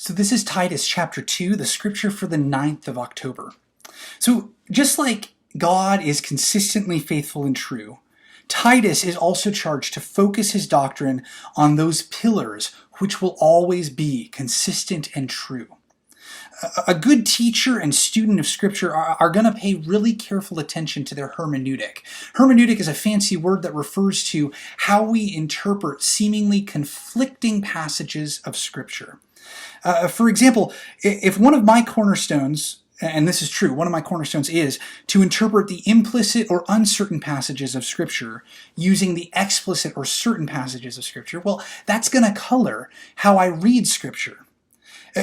So this is Titus chapter 2, the scripture for the 9th of October. So just like God is consistently faithful and true, Titus is also charged to focus his doctrine on those pillars which will always be consistent and true. A good teacher and student of Scripture are going to pay really careful attention to their hermeneutic. Hermeneutic is a fancy word that refers to how we interpret seemingly conflicting passages of Scripture. For example, if one of my cornerstones, and this is true, one of my cornerstones is to interpret the implicit or uncertain passages of Scripture using the explicit or certain passages of Scripture, well, that's going to color how I read Scripture.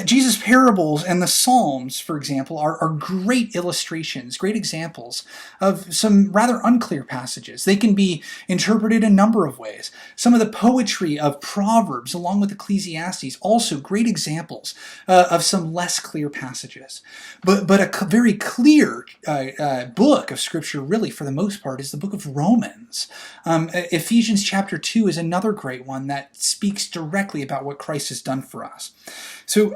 Jesus' parables and the Psalms, for example, are great illustrations, great examples of some rather unclear passages. They can be interpreted a number of ways. Some of the poetry of Proverbs, along with Ecclesiastes, also great examples of some less clear passages. But a very clear book of Scripture, really, for the most part, is the book of Romans. Ephesians chapter 2 is another great one that speaks directly about what Christ has done for us. So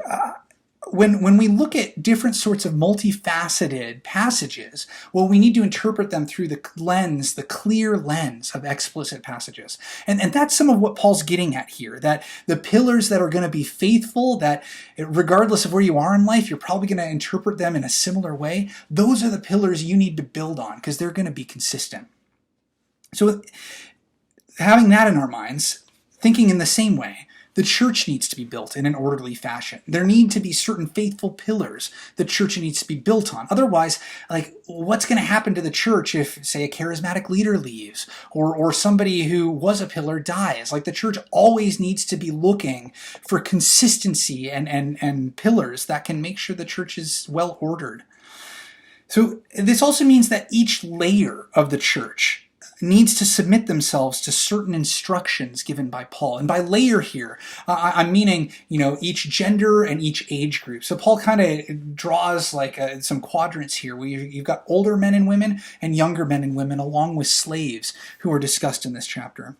when we look at different sorts of multifaceted passages, well, we need to interpret them through the lens, the clear lens of explicit passages. And that's some of what Paul's getting at here, that the pillars that are going to be faithful, that regardless of where you are in life, you're probably going to interpret them in a similar way. Those are the pillars you need to build on because they're going to be consistent. So having that in our minds, thinking in the same way, the church needs to be built in an orderly fashion. There need to be certain faithful pillars the church needs to be built on. Otherwise, what's going to happen to the church if, say, a charismatic leader leaves or somebody who was a pillar dies? The church always needs to be looking for consistency and pillars that can make sure the church is well ordered. So this also means that each layer of the church needs to submit themselves to certain instructions given by Paul. And by layer here, I'm meaning, each gender and each age group. So Paul kind of draws some quadrants here where you've got older men and women and younger men and women along with slaves who are discussed in this chapter.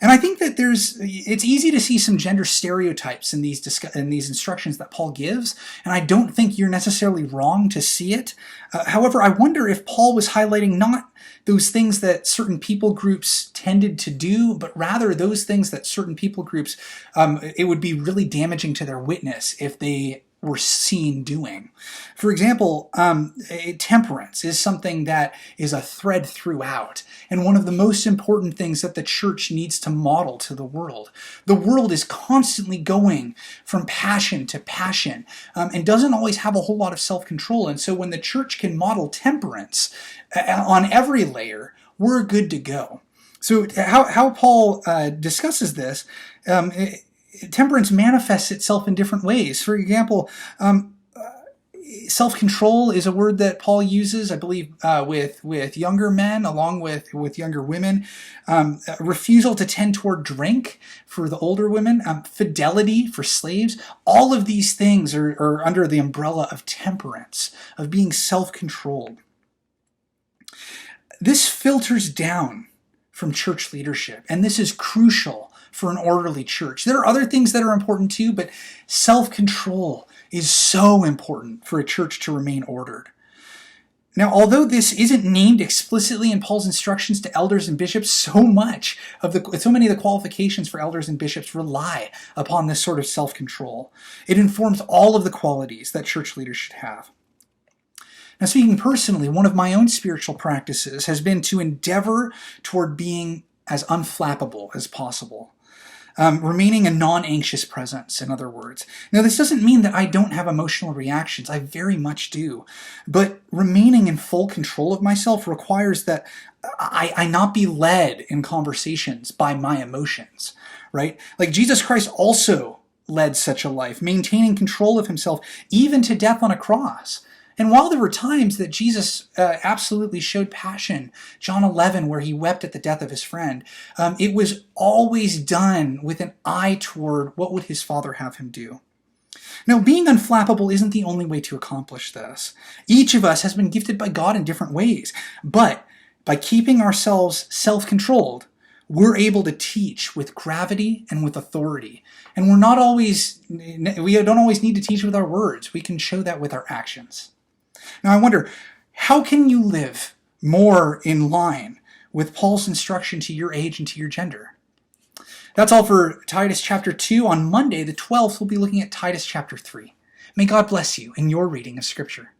And I think that it's easy to see some gender stereotypes in these instructions that Paul gives, and I don't think you're necessarily wrong to see it. However, I wonder if Paul was highlighting not those things that certain people groups tended to do, but rather those things that certain people groups, it would be really damaging to their witness if they were seen doing. For example, temperance is something that is a thread throughout, and one of the most important things that the church needs to model to the world. The world is constantly going from passion to passion, and doesn't always have a whole lot of self-control, and so when the church can model temperance on every layer, we're good to go. So how Paul discusses this, temperance manifests itself in different ways. For example, self-control is a word that Paul uses, I believe, with younger men along with younger women. Refusal to tend toward drink for the older women. Fidelity for slaves. All of these things are under the umbrella of temperance, of being self-controlled. This filters down from church leadership, and this is crucial for an orderly church. There are other things that are important too, but self-control is so important for a church to remain ordered. Now, although this isn't named explicitly in Paul's instructions to elders and bishops, so many of the qualifications for elders and bishops rely upon this sort of self-control. It informs all of the qualities that church leaders should have. Now, speaking personally, one of my own spiritual practices has been to endeavor toward being as unflappable as possible. Remaining a non-anxious presence, in other words. Now, this doesn't mean that I don't have emotional reactions. I very much do. But remaining in full control of myself requires that I not be led in conversations by my emotions, right? Jesus Christ also led such a life, maintaining control of himself, even to death on a cross. And while there were times that Jesus absolutely showed passion, John 11, where he wept at the death of his friend, it was always done with an eye toward what would his Father have him do. Now, being unflappable isn't the only way to accomplish this. Each of us has been gifted by God in different ways, but by keeping ourselves self-controlled, we're able to teach with gravity and with authority. And we don't always need to teach with our words. We can show that with our actions. Now I wonder, how can you live more in line with Paul's instruction to your age and to your gender? That's all for Titus chapter 2. On Monday, the 12th, we'll be looking at Titus chapter 3. May God bless you in your reading of Scripture.